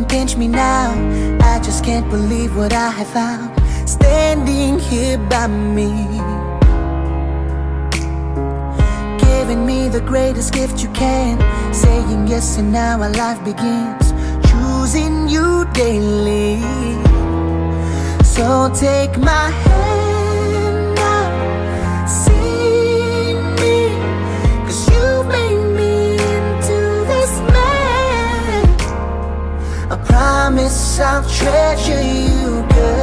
pinch me now. I just can't believe what I have found, standing here by me, giving me the greatest gift you can, saying yes and now our life begins, choosing you daily. So take my hand now, see me, 'cause you made me into this man. I promise I'll treasure you, girl.